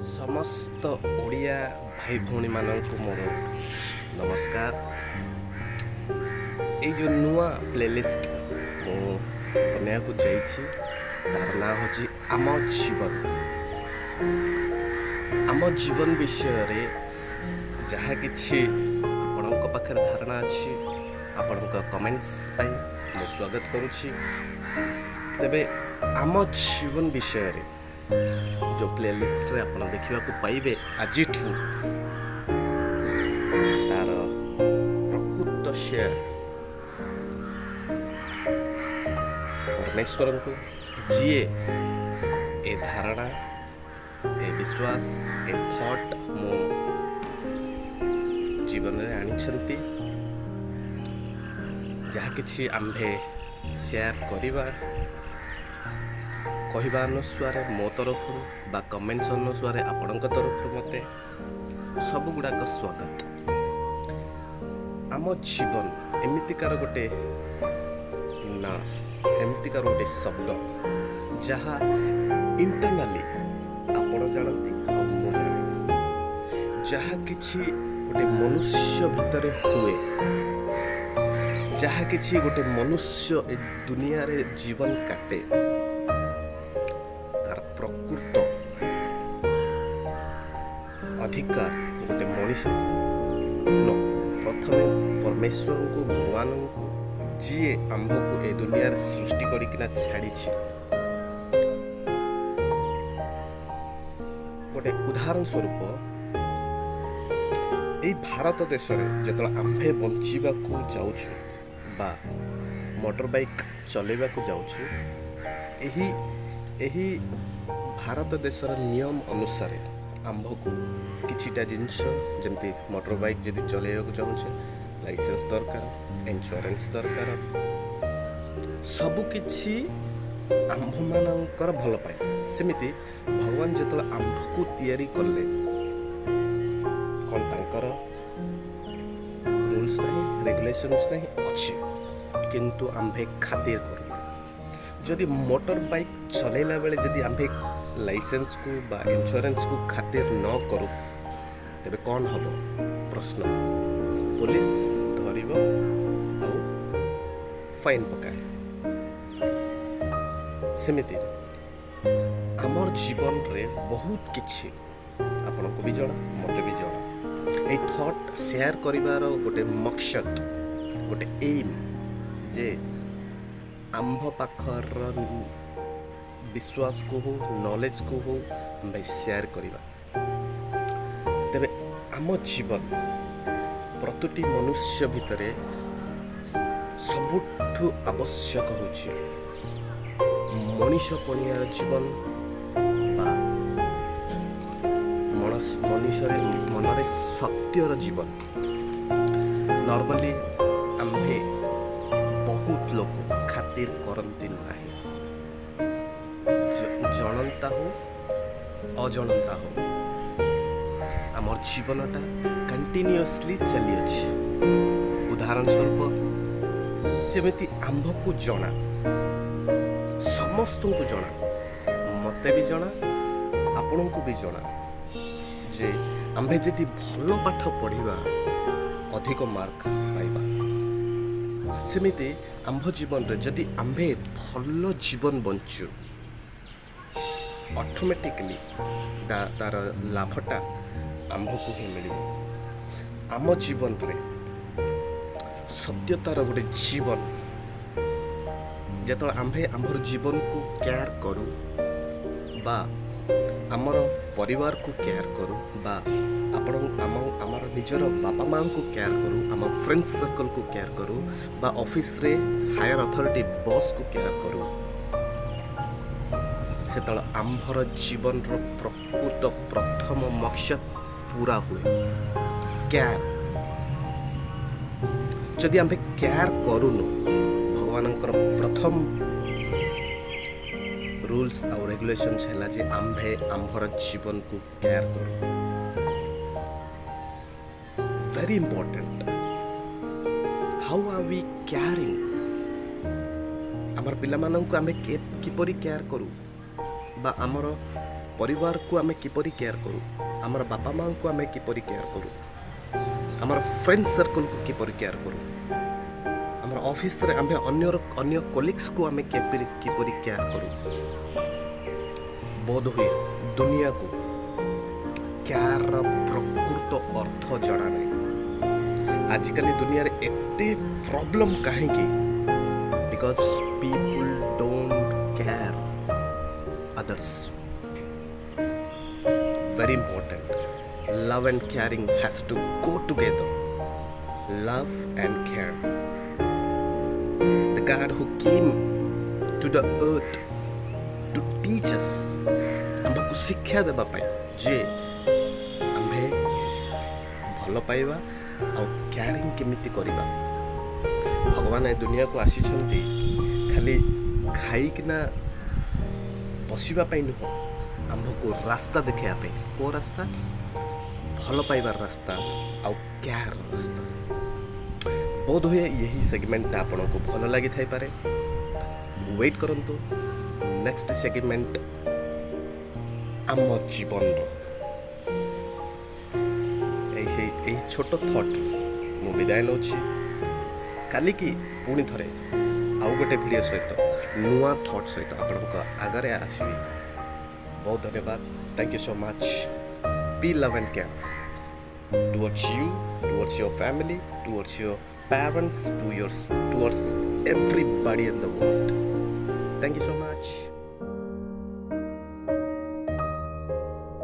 ସମସ୍ତ ଓଡ଼ିଆ ଭାଇ ଭଉଣୀମାନଙ୍କୁ ମୋର ନମସ୍କାର। ଏଇ ଯେଉଁ ନୂଆ ପ୍ଲେଲିଷ୍ଟ ମୁଁ ବନେଇବାକୁ ଯାଇଛି ତାର ନାଁ ହେଉଛି ଆମ ଜୀବନ। ଆମ ଜୀବନ ବିଷୟରେ ଯାହା କିଛି ଆପଣଙ୍କ ପାଖରେ ଧାରଣା ଅଛି ଆପଣଙ୍କ କମେଣ୍ଟସ୍ ପାଇଁ ମୁଁ ସ୍ୱାଗତ କରୁଛି। ତେବେ ଆମ ଜୀବନ ବିଷୟରେ जो प्लेलिस्ट रे आप देखा पाइबे आज तार प्रकृत शेयर परमेश्वर को जीए ए धारणा ए विश्वास ए थॉट मो जीवन रे आनिछंती जहा किछि आम्भे शेयर करिबा कहवा अनुसार मो तरफ बा कमेंट्स अनुसार आपण तरफ मते सब गुड़ाक स्वागत। आम जीवन एमितिकार गोटे ना एमितिकार गोटे शब्द जहा इंटरनाली आपण जानती मु जाने जहा किछि गोटे मनुष्य भितर हुए जहा किछि गोटे मनुष्य ए दुनिया रे जीवन काटे प्रकृत अधिकार गोटे मनीष प्रथमे परमेश्वर को भगवान को जीए आंभ को ए दुनिया सृष्टि करिकिना छाड़ी गोटे उदाहरण स्वरूप ए भारत देश में जो आंभे बंचीबा को जाउछु बा मोटर बाइक चलेबा को जाउछु एही भारत देशर नियम अनुसार आंभ को किछिटा जिनस जमती मोटर बाइक जदि चलेबा चाहूचे लाइसेंस दरकार इंश्योरेंस दरकार सब किछि आंभ मानकर भल पाए सेमिति भगवान जतला आंभ को तैयारी करले कोन तांकर रूल्स नहीं रेगुलेशंस नहीं अच्छे किंतु आंभे खातिर कर जदि मोटर बाइक चलेला बेले जदि आंभे लाइसेंस को बा इंश्योरेंस को खातिर न करू तेबे कौन हबो प्रश्न पुलिस धरिबो आ फाइन पकाए सेमिति हमर जीवन रे बहुत किछि आपन को भी जणा मते भी जणा ए थॉट शेयर करिवार गोटे मकसद गोटे एम जे आंभ पाखर विश्वास को हो नॉलेज को हो भाई शेयर करिबा तेबे आम जीवन प्रतिटी मनुष्य भितरे सबुठु आवश्यक होछि मनीष पणियार जीवन बा मनुष्य मनरे सत्यर जीवन नॉर्मली आम्भे बहुत लोग खातिर करती नहीं जनता हो अजनता हो आमर जीवनटा कंटिन्यूअसली चली अच्छी उदाहरण स्वरूप जमीती आंभ को जना समस्त को जना मते भी जना आपण को भी जना जे आंभे जदि भल पाठ पढ़िबा अधिक मार्क पाइबा सेमिति आंभ जीवन रे जदि आंभे भल जीवन बंचु ऑटोमेटिकली तार लाभटा आंभ को ही मिलिबो आम जीवन रे सत्यतार गोटे जीवन जत आंभे आमर जीवन को केयर करू बा आमर परिवार को केयर करू बा आमर निजर बापा माँ को केयर करू आम फ्रेंड्स सर्कल को केयर करू बा ऑफिस रे हायर अथॉरिटी बॉस को केयर करू सेतल आंभर जीवन रो प्रकृत प्रथम मकसद पूरा हुए केयर जदि आंभे केयर करूनु भगवानंकर प्रथम रूल्स और रेगुलेशंस है जे आंभे आंभर जीवन को केयर करू very important how are we caring आमर पिला मानन को आमे किपरि केयर करू बा आमर परिवार को आमे किपरि केयर करू आमर बापा माँ को आमे किपरि केयर करू आमर फ्रेंड सर्कल को किपरि केयर करू आमर ऑफिस रे आमे अन्य कोलिग्स को आमे किपरि केयर करू बोध हुए दुनिया को केयर प्रकृत अर्थ जଣା नहीं आजिकल दुनिया रे एते प्रॉब्लम काहे की because people don't care others. Very important. Love and caring has to go together. Love and care. The God who came to the earth to teach us हमको शिक्षा देबा पाए जे आम्भे भल पाइबा और केयरिंग केमिति करिबा भगवान ए दुनिया को आसीछंती खाली खाई किना बसवा नुह आमको रास्ता देखा को रास्ता भल पाइबार रास्ता आउ केयर रास्ता बोध हुए यही सेगमेंट आपन को भल लगी थाई पारे वेट करंतु नेक्स्ट सेगमेंट आम जीवन यही छोट थॉट मु विदाय नौछि काली की पुणी थरे आउ गोटे वीडियो सहित नुआ थॉट सहित आपको आगे आसवि बहुत धन्यवाद thank you so much be love and care towards you towards your family towards your parents towards everybody in the world. Thank you so much.